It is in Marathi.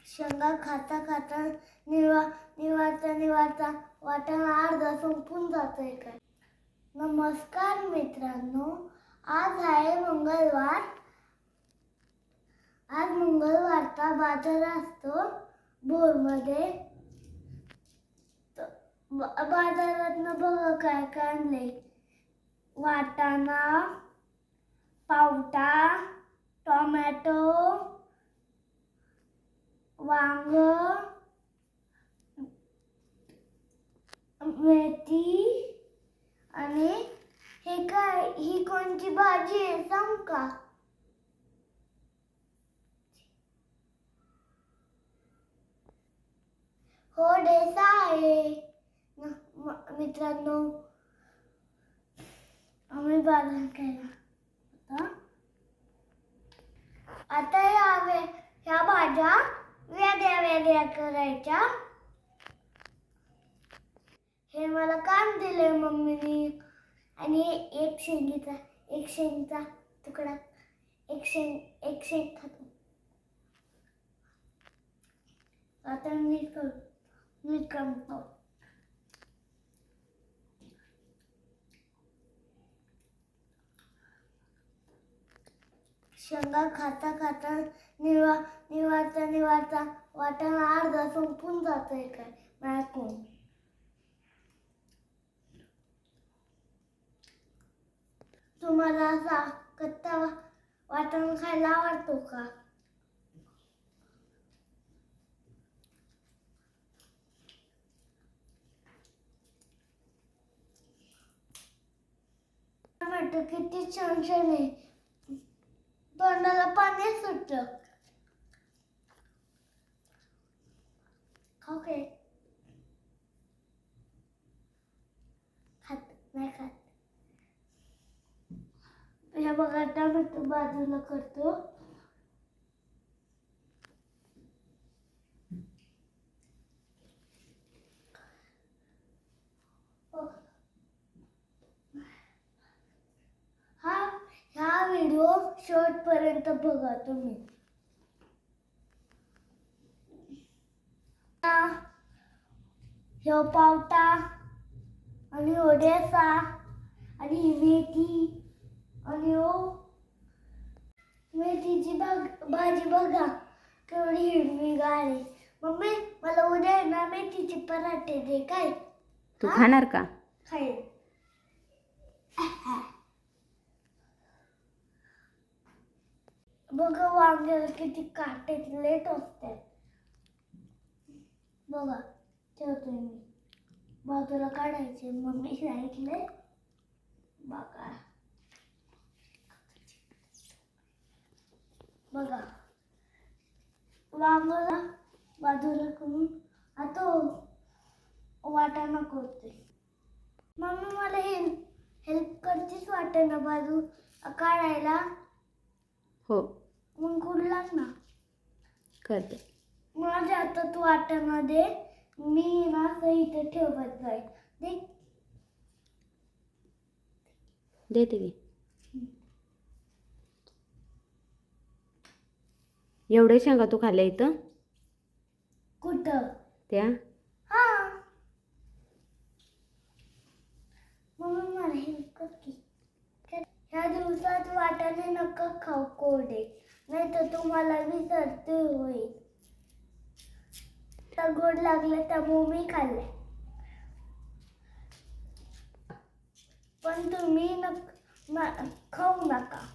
शेंगा खाता खाता निवारता वाटाणा अर्धा संपून जातोय काय. नमस्कार मित्रांनो, आज आहे मंगळवार. आज मंगळवारचा बाजार असतो भोरमध्ये. बाजारातनं बघा काय काय आणलंय. वाटाणा, पावटा, टोमॅटो, वांग, मेथी आणि हे काय, ही कोणती भाजी आहे सांग का? हो, डेसा आहे. मित्रांनो, आम्ही बाजार केला. आता ह्या भाज्या वेगळ्या करायच्या. हे मला काम दिले मम्मीनी. आणि एक शेंगचा तुकडा, एक शेंग खातो. आता नीट करतो. शेंगा खाता खाता निवारता वाटाणा अर्धा संपून जातोय काय माझ्याकडून. तुम्हाला असा कच्चा वाटाणा खायला आवडतो का? टोमॅटो किती छान छान आहे. तोंडाला पाणी सुटतं. खाऊ काय? नाही खात. या बघा, टोमॅटो बाजूला करतो. हा व्हिडिओ शेवटपर्यंत बघा तुम्ही. ह्यो पावटा आणि ओडेसा आणि मेथी आणि मेथीची भाजी बघा केवढी हिरवीगार आहे. मम्मी, मला उद्या ना मेथीचे पराठे दे काय. तू खाणार का? खाईल. बघा वांग्याला किती काटे लेट असतात. बघा, ठेवतोय मी. बाजूला काढायचे मम्मी सांगितले. बघा वांगला बाजूला करून आता वाटाणा करते. मम्मी, मला हेल्प करतेस वाटाणा बाजू काढायला? हो, मग कुठला ना करते. माझ्या हातात वाटाणा दे. मी ना इथे ठेवत जाईल. देते की. एवढे शेंगा तू खाल्ल्या इथं? कुठं? त्या हा, मम्मी मला हेल्प कर की. ह्या दिवसात वाटाणे नका खाऊ कोरडे, नाही तर तुम्हाला विसरते होईल. तर गोड लागले तर मी खाल्ले, पण तुम्ही खाऊ नका.